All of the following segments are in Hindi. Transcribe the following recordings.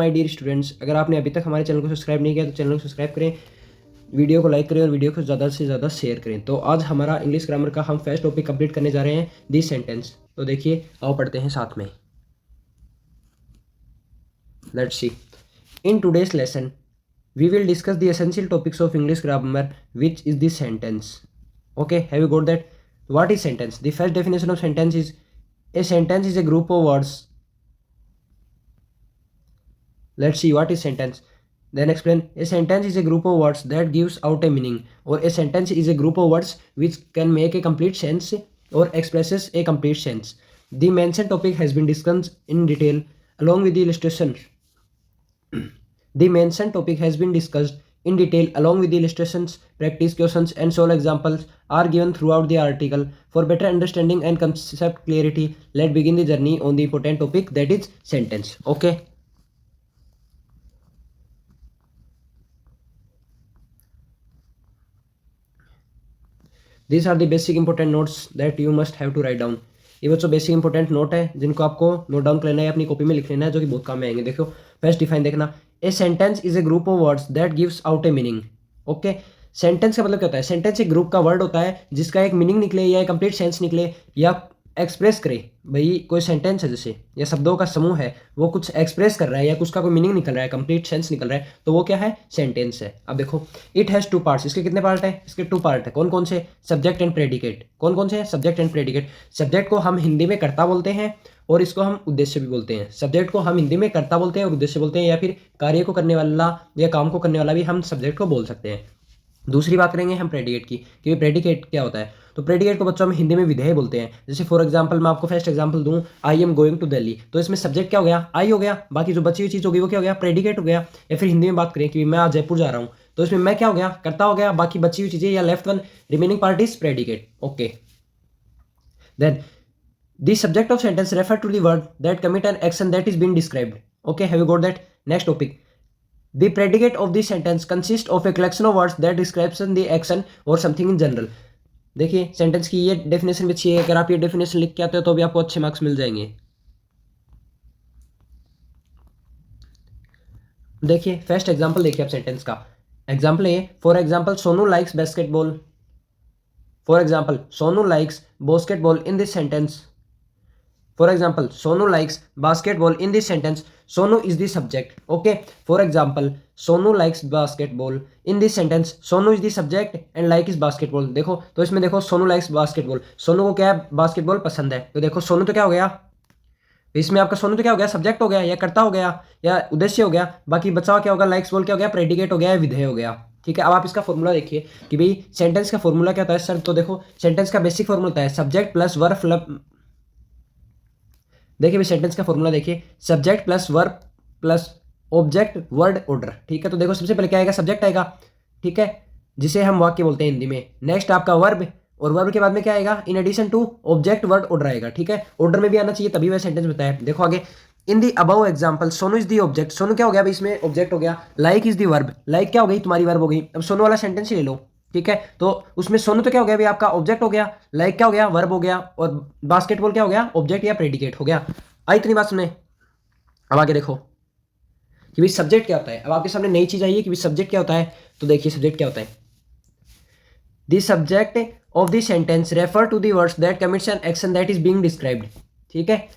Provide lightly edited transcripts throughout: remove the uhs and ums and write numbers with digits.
माय डियर स्टूडेंट्स, अगर आपने अभी तक हमारे चैनल को सब्सक्राइब नहीं किया तो चैनल को सब्सक्राइब करें, वीडियो को लाइक करें और वीडियो को ज़्यादा से ज़्यादा शेयर करें। तो आज हमारा इंग्लिश ग्रामर का हम फर्स्ट टॉपिक कंप्लीट करने जा रहे हैं, दिस सेंटेंस। तो देखिए, आओ पढ़ते हैं साथ में। Let's see. In today's lesson we will discuss the essential topics of English grammar which is this sentence. Okay, have you got that? What is sentence? The first definition of sentence is a sentence is a group of words. Let's see what is sentence. Then explain. A sentence is a group of words that gives out a meaning, or a sentence is a group of words which can make a complete sense or expresses a complete sense. The mentioned topic has been discussed in detail along with the illustrations. The mentioned topic has been discussed in detail along with the illustrations, practice questions and solve examples are given throughout the article. For better understanding and concept clarity, let's begin the journey on the important topic, that is sentence. Okay. These are the basic important notes that you must have to write down. ये बच्चों बेसिक इंपॉर्टेंट नोट है जिनको आपको नोट डाउन कर लेना है, अपनी कॉपी में लिख लेना है, जो कि बहुत काम में आएंगे। देखो, फर्स्ट डिफाइन देखना। ए sentence is a group of words that gives out a meaning. Okay, sentence का मतलब क्या होता है? सेंटेंस एक ग्रुप का वर्ड होता है जिसका एक मीनिंग निकले या कंप्लीट सेंस निकले या एक्सप्रेस करे। भाई कोई सेंटेंस है जैसे, या शब्दों का समूह है, वो कुछ एक्सप्रेस कर रहा है या कुछ का कोई मीनिंग निकल रहा है, कंप्लीट सेंस निकल रहा है, तो वो क्या है? सेंटेंस है। अब देखो, इट हैज़ टू पार्ट्स। इसके कितने पार्ट है? इसके टू पार्ट है। कौन कौन से? Subject and predicate. कौन कौन से? Subject and predicate. सब्जेक्ट को हम हिंदी में कर्ता बोलते हैं और इसको हम उद्देश्य भी बोलते हैं। सब्जेक्ट को हम हिंदी में कर्ता बोलते हैं और उद्देश्य बोलते हैं, या फिर कार्य को करने वाला या काम को करने वाला भी हम सब्जेक्ट को बोल सकते हैं। दूसरी बात करेंगे हम प्रेडिकेट की, कि प्रेडिकेट क्या होता है। तो प्रेडिकेट को बच्चों हम हिंदी में विधेय बोलते हैं। जैसे फॉर एग्जांपल, मैं आपको फर्स्ट एग्जांपल दूं, I am going to Delhi, तो इसमें सब्जेक्ट क्या हो गया? आई हो गया। बाकी जो बची हुई चीज़ होगी वो क्या हो गया? प्रेडिकेट हो गया। या फिर हिंदी में बात करें कि मैं आज जयपुर जा रहा हूँ, तो इसमें मैं क्या हो गया? कर्ता हो गया। बाकी बची हुई चीज़ें या left one remaining part is predicate. Okay, then the subject of sentence refer to the word that commit an action that is being described. Okay, have you got that? Next topic. The predicate of the sentence consists of a collection of words that describes the action or something in general. देखिए, सेंटेंस की ये डेफिनेशन भी अच्छी है। अगर आप ये डेफिनेशन लिख के आते हो तो भी आपको अच्छे मार्क्स मिल जाएंगे। देखिए, फर्स्ट एग्जांपल देखिए आप सेंटेंस का। एग्जांपल है, for example, Sonu likes basketball. For example, Sonu likes basketball in this sentence. For example, Sonu likes basketball in this sentence. Sonu is the subject. Okay. For example, Sonu likes basketball in this sentence. Sonu is the subject and like is basketball. देखो, तो इसमें देखो, Sonu likes basketball. सोनू को क्या है? बास्केटबॉल पसंद है। तो देखो, सोनू तो क्या हो गया? इसमें आपका सोनू तो क्या हो गया? सब्जेक्ट हो गया या कर्ता हो गया या उद्देश्य हो गया। बाकी बचा क्या होगा? लाइक्स बोल क्या हो गया? प्रेडिकेट हो गया, विधेय हो गया। ठीक है। अब आप इसका फॉर्मूला देखिए कि भाई सेंटेंस का फॉर्मूला क्या होता है सर। तो देखो, सेंटेंस का बेसिक फॉर्मूला होता है सब्जेक्ट प्लस वर्ब। देखिए भाई, सेंटेंस का फॉर्मूला देखिए, subject plus verb plus object word order. ठीक है। तो देखो, सबसे पहले क्या आएगा? सब्जेक्ट आएगा। ठीक है, जिसे हम वाक्य बोलते हैं हिंदी में। नेक्स्ट आपका वर्ब, और वर्ब के बाद में क्या आएगा? In addition to object word order आएगा। ठीक है, ऑर्डर में भी आना चाहिए, तभी वह सेंटेंस बनता है। देखो आगे, in the above example Sonu is the object. Sonu क्या हो गया भाई? इसमें ऑब्जेक्ट हो गया। Like is the verb. Like क्या हो गई? तुम्हारी वर्ब हो गई। अब सोनू वाला सेंटेंस ही ले लो। ठीक है, तो उसमें सोनू तो क्या हो गया भाई? आपका ऑब्जेक्ट हो गया। लाइक क्या हो गया? वर्ब हो गया। और बास्केटबॉल क्या हो गया? ऑब्जेक्ट या प्रेडिकेट हो गया। आई इतनी बात सुने। अब आगे देखो कि भाई सब्जेक्ट क्या होता है। अब आपके सामने नई चीज आई है कि भाई सब्जेक्ट क्या होता है। तो देखिए, सब्जेक्ट क्या होता है। The subject of the sentence refer to the words that commits an action that is being described. ठीक है,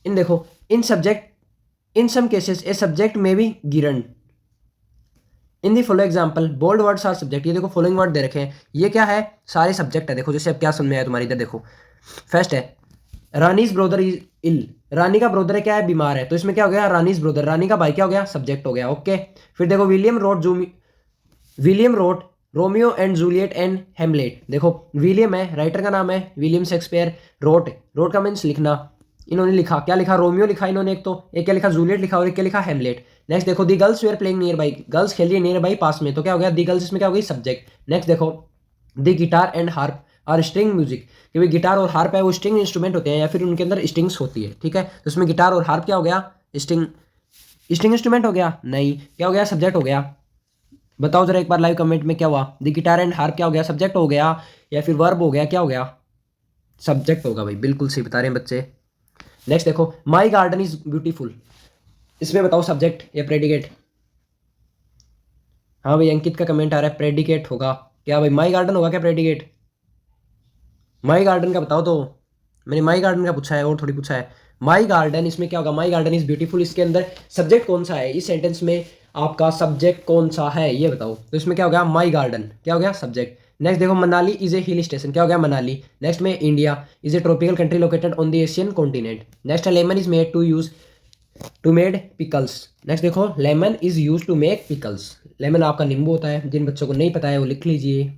इन देखो, इन subject in some cases a subject may be given. In the follow example bold words are subject. ये देखो, फॉलोइंग वर्ड दे रखे हैं, ये क्या है? सारे सब्जेक्ट है। देखो, जैसे अब क्या समझ में आया तुम्हारी। इधर देखो, फर्स्ट है रानीज ब्रोदर इज इल। रानी का ब्रोदर क्या है? बीमार है। तो इसमें क्या हो गया? रानीज ब्रोदर। रानी का भाई क्या हो गया? सब्जेक्ट हो गया। ओके, फिर देखो, William wrote Romeo and Juliet and Hamlet. देखो, विलियम है, राइटर का नाम है विलियम शेक्सपियर। रोट का मीन्स लिखना। इन्होंने लिखा, क्या लिखा? रोमियो लिखा इन्होंने एक तो, एक क्या लिखा? जूलियट लिखा, और एक क्या लिखा? हेमलेट। नेक्स्ट देखो, the girls were playing nearby. Girls खेल रही है नियर बाई, पास में। तो क्या हो गया? दी गर्ल्स इसमें क्या हो गई? सब्जेक्ट। नेक्स्ट देखो, दी गिटार एंड हार्प और स्ट्रिंग म्यूजिक। कि भाई गिटार और हार्प है, वो स्ट्रिंग इंस्ट्रूमेंट होते हैं या फिर उनके अंदर स्ट्रिंग्स होती है। ठीक है, तो उसमें गिटार और हार्प क्या हो गया? स्ट्रिंग इंस्ट्रूमेंट हो गया? नहीं, क्या हो गया? सब्जेक्ट हो गया। बताओ जरा एक बार लाइव कमेंट में क्या हुआ? द गिटार एंड हार्प क्या हो गया? सब्जेक्ट हो गया या फिर वर्ब हो गया? क्या हो गया? सब्जेक्ट होगा भाई। बिल्कुल सही बता रहे हैं बच्चे। नेक्स्ट देखो, माई गार्डन इज ब्यूटीफुल। इसमें बताओ सब्जेक्ट या प्रेडिकेट। हाँ भाई अंकित का कमेंट आ रहा है प्रेडिकेट होगा क्या भाई, माई गार्डन होगा क्या प्रेडिकेट? माई गार्डन का बताओ तो। मैंने माई गार्डन का पूछा है और थोड़ी पूछा है। माई गार्डन इसमें क्या होगा, माई गार्डन इज ब्यूटीफुल, इसके अंदर सब्जेक्ट कौन सा है इस सेंटेंस में, आपका सब्जेक्ट कौन सा है ये बताओ। तो इसमें क्या हो गया, माई गार्डन क्या हो गया सब्जेक्ट। नेक्स्ट देखो Manali is a hill station, क्या हो गया मनाली। नेक्स्ट में India is a tropical country located on the Asian continent. Next lemon is made to made pickles. Next देखो lemon is use to make pickles, lemon आपका नींबू होता है, जिन बच्चों को नहीं पता है वो लिख लीजिए।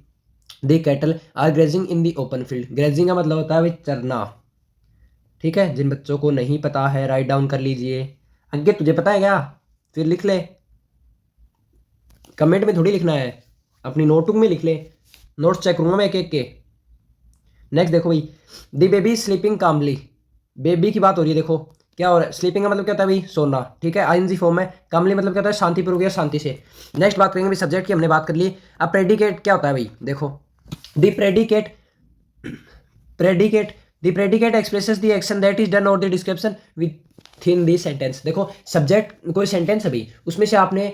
The cattle are grazing in the open field, grazing का मतलब होता है भाई चरना, ठीक है। जिन बच्चों को नहीं पता है राइट डाउन कर लीजिए। अंकित तुझे पता है क्या, फिर लिख ले, कमेंट में थोड़ी लिखना है, अपनी नोटबुक में लिख ले, नोट्स चेक करूंगा मैं एक एक के। नेक्स्ट देखो भाई दी बेबी स्लीपिंग कामली, बेबी की बात हो रही है, देखो क्या हो रहा है, स्लीपिंग का मतलब क्या होता है भाई सोना, ठीक है आईएनजी फॉर्म है। कामली मतलब क्या होता है शांतिपूर्वक या शांति से। नेक्स्ट बात करेंगे भाई सब्जेक्ट की, हमने बात कर ली। अब प्रेडिकेट क्या होता है भाई, देखो the predicate the predicate expresses the action that is done और the description within the sentence. देखो सब्जेक्ट कोई सेंटेंस है भाई, उसमें से आपने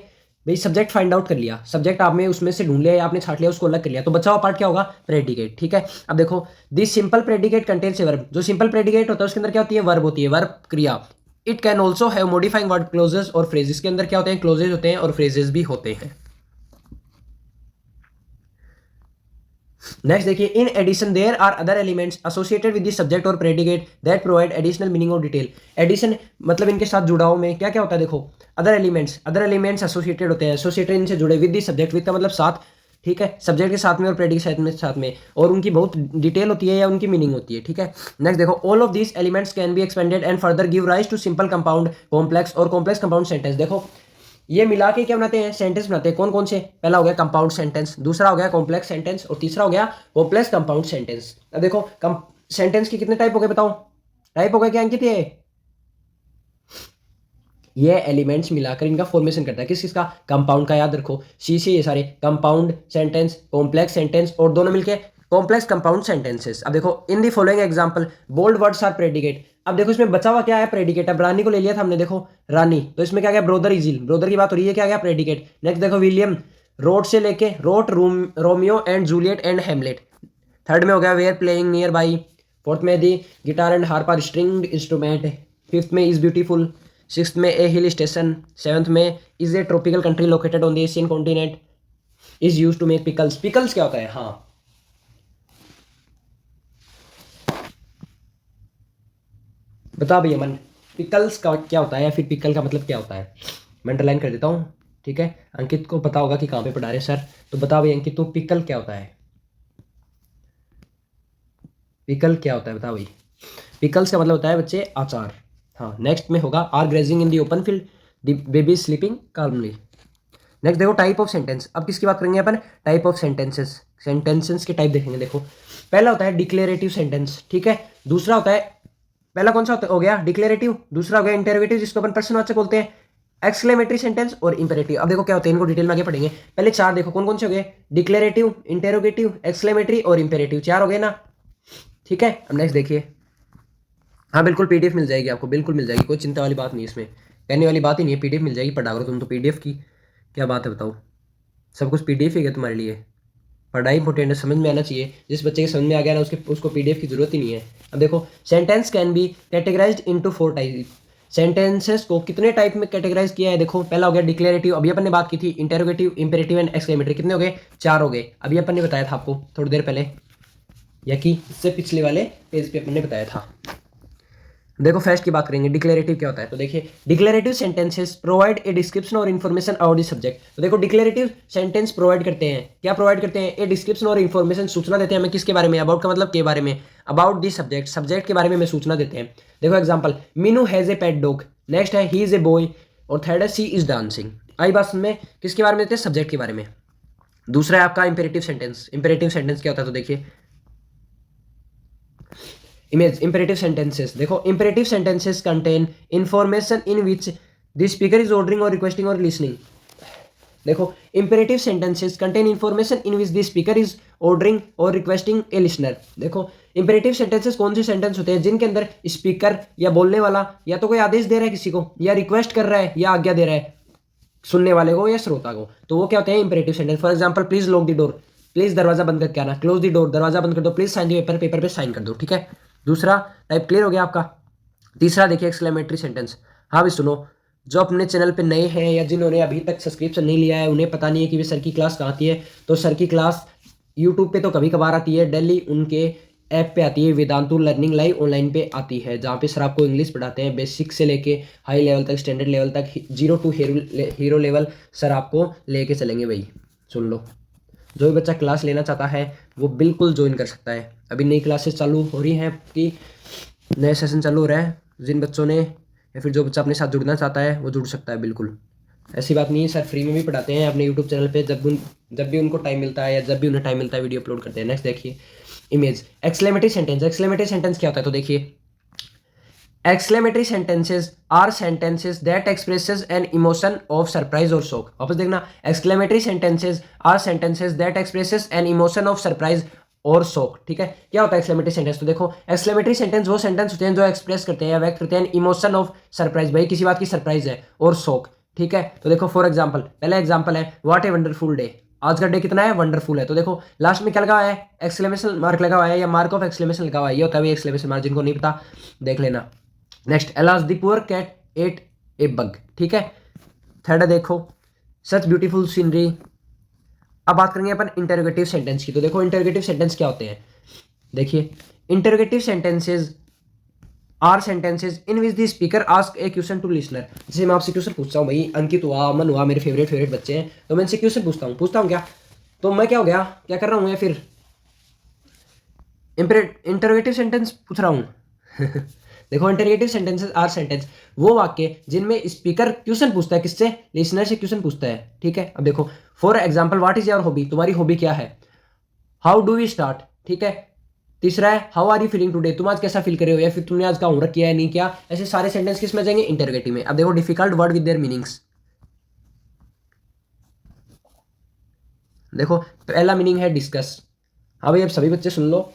भाई सब्जेक्ट फाइंड आउट कर लिया, सब्जेक्ट आपने उसमें से ढूंढ लिया या आपने छाट लिया, उसको अलग कर लिया, तो बचा हुआ पार्ट क्या होगा प्रेडिकेट, ठीक है। अब देखो this simple predicate contains a verb, जो सिंपल प्रेडिकेट होता है उसके अंदर क्या होती है वर्ब होती है, वर्ब क्रिया। It can also have modifying word clauses और फ्रेजेस, के अंदर क्या होते हैं क्लोजेस होते हैं और फ्रेजेस भी होते हैं। नेक्स्ट देखिए in addition there are other elements associated with the subject और predicate that provide additional meaning और डिटेल। एडिशन मतलब इनके साथ जुड़ाव में क्या क्या होता है, देखो अदर एलिमेंट्स एसोसिएटेड होते हैं, एसोसिएटेड इनसे जुड़े विद द सब्जेक्ट, विद का मतलब साथ, ठीक है सब्जेक्ट के साथ में और प्रेडिकेट साथ में, और उनकी बहुत डिटेल होती है या उनकी मीनिंग होती है, ठीक है। नेक्स्ट देखो all of this elements can be expanded and further give rise to simple compound complex और कॉम्प्लेक्स कंपाउंड सेंटेंस। देखो ये मिला के क्या बनाते हैं सेंटेंस बनाते हैं, कौन कौन से, पहला हो गया कंपाउंड सेंटेंस, दूसरा हो गया कॉम्प्लेक्स सेंटेंस और तीसरा हो गया कॉम्प्लेक्स कंपाउंड सेंटेंस। अब देखो सेंटेंस के कितने टाइप हो गए बताओ, टाइप हो गए क्या अंकित, ये एलिमेंट्स मिलाकर इनका फॉर्मेशन करता है, किस किसका, कंपाउंड का, याद रखो सी से ये सारे कंपाउंड सेंटेंस कॉम्प्लेक्स सेंटेंस और दोनों मिलके कॉम्प्लेक्स कंपाउंड सेंटेंसेस। अब देखो in the following example bold words are predicate. अब देखो इसमें बचा हुआ क्या है प्रेडिकेट, अब रानी को ले लिया था हमने, देखो रानी, तो इसमें क्या गया ब्रोदर इजिल, ब्रोदर की बात हो रही है, क्या गया प्रेडिकेट। नेक्स्ट देखो विलियम रोड से लेके wrote Romeo and Juliet and Hamlet. Third में हो गया were playing nearby. Fourth में the guitar and harp are stringed instrument. Fifth में इज ब्यूटीफुल। सिक्स्थ में ए हिल स्टेशन। सेवंथ में is a tropical country located on the Asian continent. Is use to make pickles, pickles क्या होता है, हाँ बता भैया मन, पिकल्स का क्या होता है या फिर पिकल का मतलब क्या होता है, मैं अंडरलाइन कर देता हूँ, ठीक है। अंकित को पता होगा कि कहाँ पे पढ़ा रहे सर, तो बता भैया अंकित तो पिकल क्या होता है, पिकल क्या होता है बता भाई। पिकल्स का मतलब होता है बच्चे अचार। हाँ नेक्स्ट में होगा are grazing in the open field, the baby sleeping calmly. Next देखो टाइप ऑफ सेंटेंस, अब किसकी बात करेंगे अपन, टाइप ऑफ सेंटेंसेस, सेंटेंसेस के टाइप देखेंगे। देखो पहला होता है डिक्लेरेटिव सेंटेंस, ठीक है। दूसरा होता है, पहला कौन सा हो गया डिक्लेरेटिव, दूसरा हो गया इंटरोगेटिव जिसको अपन प्रश्नवाचक बोलते हैं, एक्सक्लेमेटरी सेंटेंस और इंपेरेटिव। अब देखो क्या होते हैं इनको डिटेल में आगे पढ़ेंगे, पहले चार देखो कौन कौन से हो गए, डिक्लेरेटिव इंटरोगेटिव एक्सक्लेमेटरी और इंपेरेटिव, चार हो गए ना, ठीक है। अब नेक्स्ट देखिए, हाँ बिल्कुल पीडीएफ मिल जाएगी आपको, बिल्कुल मिल जाएगी, कोई चिंता वाली बात नहीं, इसमें कहने वाली बात ही नहीं है, पीडीएफ मिल जाएगी, पढ़ा करो तुम तो पीडीएफ की क्या बात है बताओ, सब कुछ पीडीएफ ही है तुम्हारे लिए। पढ़ाई इंपॉर्टेंट है, समझ में आना चाहिए, जिस बच्चे के समझ में आ गया ना उसको पीडीएफ की जरूरत ही नहीं है। अब देखो sentence can be categorised into 4 type, sentences को कितने टाइप में कैटेगराइज किया है, देखो पहला हो गया डिक्लेरेटिव, अभी अपन ने बात की थी, इंटेरोगेटिव इंपेरेटिव एंड एक्सक्लेमेटरी, कितने हो गए, 4 हो गए, अभी अपन ने बताया था आपको थोड़ी देर पहले, या कि इससे पिछले वाले पेज पे अपन ने बताया था। देखो फर्स्ट की बात करेंगे डिक्लेरेटिव क्या होता है, तो देखिए declarative sentences provide a description और इन्फॉर्मेशन अबाउट द सब्जेक्ट। तो देखो डिक्लेरेटिव सेंटेंस प्रोवाइड करते हैं, क्या प्रोवाइड करते हैं, ए डिस्क्रिप्शन और इन्फॉर्मेशन, सूचना देते हैं हमें किसके बारे में, अबाउट का मतलब के बारे में, अबाउट द सब्जेक्ट, सब्जेक्ट के बारे में हमें सूचना देते हैं। देखो example Meenu has a pet dog, next है ही इज ए बॉय, और थर्ड है सी इज डांसिंग। आई बात में किसके बारे में देते हैं, सब्जेक्ट के बारे में। दूसरा है आपका इंपेरेटिव सेंटेंस, इंपेरेटिव सेंटेंस क्या होता है, तो देखिए इमेज इंपेरेटिव सेंटेंसेस, देखो imperative sentences contain information in which the speaker is ordering और रिक्वेस्टिंग और लिसनिंग। देखो imperative sentences contain information in which the speaker is ordering और रिक्वेस्टिंग ए लिसनर। देखो इंपेरेटिव सेंटेंसेस कौन से सेंटेंस होते हैं जिनके अंदर स्पीकर या बोलने वाला या तो कोई आदेश दे रहा है किसी को, या रिक्वेस्ट कर रहा है, या आज्ञा दे रहा है सुनने वाले को या श्रोता को, तो वो क्या होते हैं imperative sentence. For example please lock the door, please दरवाजा बंद करके आना, क्लोज द डोर दरवाजा बंद कर दो, please sign the paper, paper पे साइन कर दो। ठीक है, दूसरा टाइप क्लियर हो गया आपका। तीसरा देखिए एक्सक्लेमेटरी सेंटेंस। हाँ भी सुनो, जो अपने चैनल पे नए हैं या जिन्होंने अभी तक सब्सक्रिप्शन नहीं लिया है, उन्हें पता नहीं है कि वे सर की क्लास कहाँ आती है, तो सर की क्लास यूट्यूब पे तो कभी कभार आती है, डेली उनके ऐप पे आती है, वेदांतु लर्निंग लाइव ऑनलाइन पे आती है, जहाँ पे सर आपको इंग्लिश पढ़ाते हैं बेसिक से लेके हाई लेवल तक, स्टैंडर्ड लेवल तक, 0 to हीरो लेवल सर आपको लेके चलेंगे भाई। सुन लो, जो भी बच्चा क्लास लेना चाहता है वो बिल्कुल ज्वाइन कर सकता है। अभी नई क्लासेस चालू हो रही हैं कि नए सेशन चालू हो रहा है, जिन बच्चों ने या फिर जो बच्चा अपने साथ जुड़ना चाहता है वो जुड़ सकता है बिल्कुल। ऐसी बात नहीं है, सर फ्री में भी पढ़ाते हैं अपने यूट्यूब चैनल पे, जब भी उनको टाइम मिलता है या जब भी उन्हें टाइम मिलता है वीडियो अपलोड करते हैं। नेक्स्ट देखिए image exclamatory sentence. Exclamatory sentence क्या होता है, तो देखिए exclamatory sentences are sentences that expresses an emotion of surprise or shock। वापस देखना, exclamatory sentences are sentences that expresses an emotion of surprise और शॉक। ठीक है, क्या होता है एक्सक्लेमेटरी सेंटेंस, तो देखो एक्सक्लेमेटरी सेंटेंस वो सेंटेंस होते हैं जो एक्सप्रेस करते हैं या व्यक्त करते हैं इमोशन ऑफ सरप्राइज, भाई किसी बात की सरप्राइज है, और शॉक। ठीक है, तो देखो फॉर एग्जांपल, पहला एग्जांपल है व्हाट ए वंडरफुल डे, आज का डे कितना है, वंडरफुल है। तो देखो लास्ट में क्या लगा हुआ है, एक्सक्लेमेशन मार्क लगा हुआ है या मार्क ऑफ एक्सक्लेमेशन लगा हुआ है, ये होता है एक्सक्लेमेशन मार्क, जिनको नहीं पता देख लेना। Next alas the poor cat ate a bug. ठीक है, थर्ड देखो सच ब्यूटीफुल सीनरी। अब बात करेंगे अपन इंटरोगेटिव सेंटेंस की। तो देखो इंटरोगेटिव सेंटेंस क्या होते हैं, देखिए interrogative sentences are sentences in which the speaker ask a question to listener. जैसे मैं आपसे क्वेश्चन पूछता हूँ, भाई अंकित हुआ, अमन हुआ, मेरे फेवरेट बच्चे हैं, तो मैं इनसे क्वेश्चन पूछता हूँ क्या, तो मैं क्या हो गया, क्या कर रहा हूँ, या फिर इंटरोगेटिव सेंटेंस पूछ रहा हूँ। देखो इंटरोगेटिव सेंटेंसेस आर सेंटेंस वो वाक्य जिनमें स्पीकर क्वेश्चन पूछता है, किससे, लिसनर से क्वेश्चन पूछता है। ठीक है, अब देखो for example what is your hobby, तुम्हारी हॉबी क्या है, हाउ डू वी स्टार्ट। ठीक है, तीसरा है how are you feeling today, तुम आज कैसा फील कर रहे हो, या फिर तुमने आज का होमवर्क किया है नहीं किया। ऐसे सारे सेंटेंस किस में जाएंगे, इंटरोगेटिव में। अब देखो difficult word with their meanings. देखो पहला मीनिंग है डिस्कस। हाँ भाई अब सभी बच्चे सुन लो,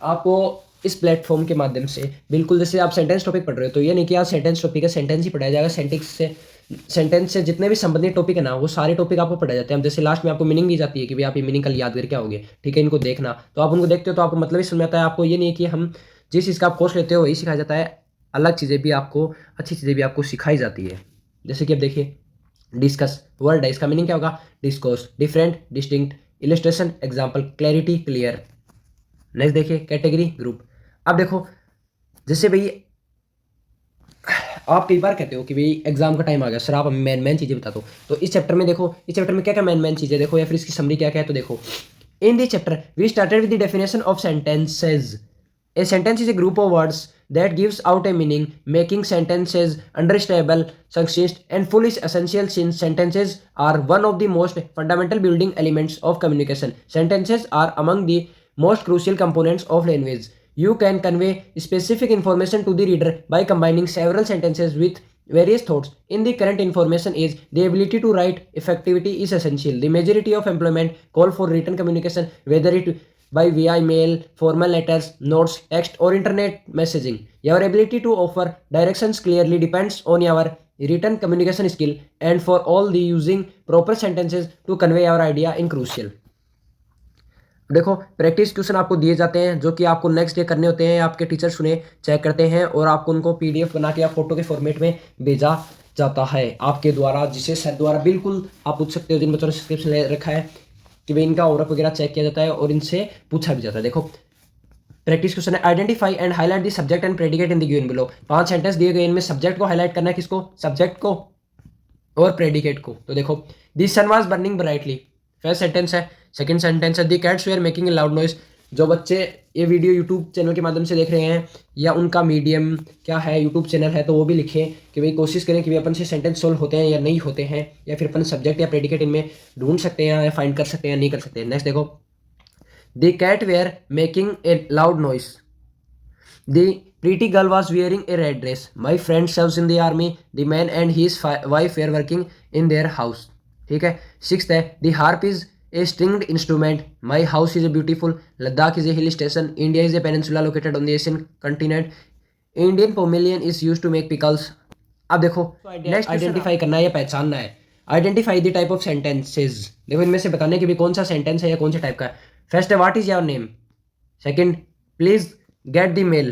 आपको इस प्लेटफॉर्म के माध्यम से बिल्कुल जैसे आप सेंटेंस टॉपिक पढ़ रहे हो, तो ये नहीं कि आप सेंटेंस टॉपिक का सेंटेंस ही पढ़ाया जाएगा, सेंटेंस से जितने भी संबंधित टॉपिक है ना वो सारे टॉपिक आपको पढ़ाए जाते हैं। जैसे लास्ट में आपको मीनिंग दी जाती है कि भाई आप ये मीनिंग कल याद करके आओगे। ठीक है, इनको देखना, तो आप उनको देखते हो तो आपको मतलब ही समझ आता है। आपको ये नहीं है कि हम जिस चीज़ का आप कोर्स लेते हो वही सिखाया जाता है, अलग चीज़ें भी आपको, अच्छी चीज़ें भी आपको सिखाई जाती है। जैसे कि अब देखिए डिस्कस वर्ड है, इसका मीनिंग क्या होगा, discourse, different, distinct, illustration, example, clarity, clear. Next देखिए कैटेगरी, ग्रुप। अब देखो जैसे भाई आप कई बार कहते हो कि भाई एग्जाम का टाइम आ गया, सर आप मेन चीज़ें बता दो, तो इस चैप्टर में देखो, इस चैप्टर में क्या क्या मेन चीज़ें देखो, या फिर इसकी समरी क्या क्या है। तो देखो in this chapter we started with the definition of sentences. A sentence is a group of words that gives out a meaning, making sentences understandable, succinct, and fully essential since sentences are one of the most fundamental building elements of communication. Sentences are among the most crucial components of language. You can convey specific information to the reader by combining several sentences with various thoughts. In the current information age, the ability to write effectively is essential. The majority of employment call for written communication, whether it by via email, formal letters, notes, text, or internet messaging. Your ability to offer directions clearly depends on your written communication skill, and for all the using proper sentences to convey your idea in crucial. देखो प्रैक्टिस क्वेश्चन आपको दिए जाते हैं जो कि आपको नेक्स्ट डे करने होते हैं, आपके टीचर्स उन्हें चेक करते हैं और आपको उनको पीडीएफ बना के या फोटो के फॉर्मेट में भेजा जाता है आपके द्वारा, जिसे सर द्वारा बिल्कुल आप पूछ सकते हो जिन बच्चों ने सब्सक्रिप्शन ले रखा है कि भाई इनका होमवर्क वगैरह चेक किया जाता है और इनसे पूछा भी जाता है। देखो प्रैक्टिस क्वेश्चन है identify and highlight the subject and predicate in the given below. 5 sentence दिए गए, इनमें सब्जेक्ट को हाईलाइट करना है, किसको, सब्जेक्ट को, और प्रेडिकेट को। तो देखो the sun was burning brightly, first sentence है। सेकंड सेंटेंस है the cats were making a loud noise. जो बच्चे ये वीडियो यूट्यूब चैनल के माध्यम से देख रहे हैं या उनका मीडियम क्या है, यूट्यूब चैनल है, तो वो भी लिखें कि भाई कोशिश करें कि भाई अपन से सेंटेंस सोल्व होते हैं या नहीं होते हैं, या फिर अपन सब्जेक्ट या प्रेडिकेट इनमें ढूंढ सकते हैं या फाइंड कर सकते हैं या नहीं कर सकते हैं। नेक्स्ट देखो the cat were making a loud noise, the pretty girl was wearing a red dress, my friend serves in the army, the man and his wife were working in their house. ठीक है। सिक्स्थ है the harp is a stringed instrument, my house is a beautiful, Ladakh is a hill station, India is a peninsula located on the Asian continent, Indian pomelian is use to make pickles. अब देखो नेक्स्ट आइडेंटिफाई करना है या पहचानना है। Identify the type of sentences, देखो इनमें से बताने कि भी कौन सा सेंटेंस है या कौन से टाइप का है। फर्स्ट है what is your name, second please get the mail,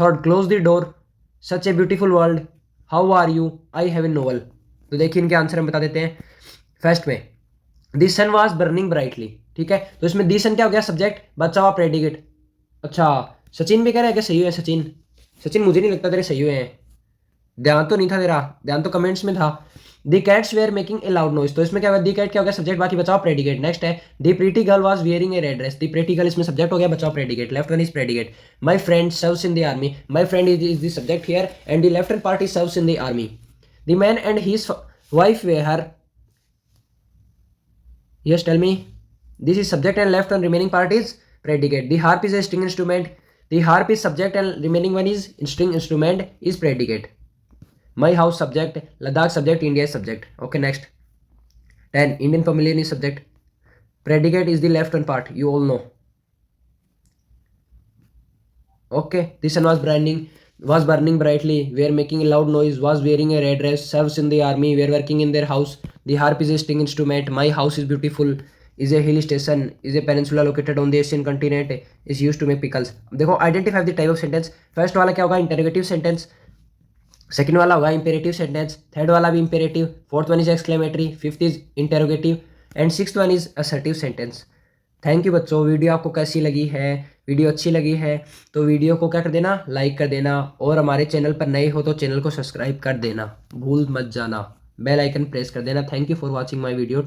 third close the door, such a beautiful world, how are you, I have a novel. तो देखिए इनके आंसर हम बता देते हैं। फर्स्ट में the sun was burning brightly, ठीक है, तो इसमें दी सन क्या हो गया, सब्जेक्ट, बचा हुआ प्रेडिकेट। अच्छा सचिन भी कह रहा है कि सही है, सचिन, सचिन मुझे नहीं लगता तेरे सही हुए हैं, ध्यान तो नहीं था तेरा, ध्यान तो कमेंट्स में था। The cats were making a loud noise, तो इसमें क्या होगा, दी कैट क्या हो गया, सब्जेक्ट, बाकी बचाओ प्रेडिकेट। नेक्स्ट है the pretty girl was wearing a red dress, the pretty girl इसमें सब्जेक्ट हो गया, बचाओ predicate, left one is predicate. My friend serves in the army, my friend is the subject here and the left hand part is serves in the army. The man and his wife were, yes tell me, this is subject and left and remaining part is predicate. The harp is a string instrument, the harp is subject and remaining one is string instrument is predicate. My house subject, Ladakh subject, India is subject. Okay, next 10 Indian pavilion is subject, predicate is the left one part, you all know. Okay, the sun was burning brightly, were making a loud noise, was wearing a red dress, serves in the army, were working in their house, the harp is a string instrument, my house is beautiful, is a hill station, is a peninsula located on the Asian continent, is used to make pickles। देखो identify the type of sentence, first वाला क्या होगा, इंटरोगेटिव सेंटेंस, सेकंड वाला होगा इंपेरेटिव सेंटेंस, थर्ड वाला भी imperative, fourth one is exclamatory, fifth is interrogative and sixth one is assertive sentence. Thank you बच्चों, वीडियो आपको कैसी लगी है, वीडियो अच्छी लगी है तो वीडियो को क्या कर देना, लाइक कर देना, और हमारे चैनल पर नए हो तो चैनल को सब्सक्राइब कर देना, भूल मत जाना, बेल आइकन प्रेस कर देना। Thank you for watching my video.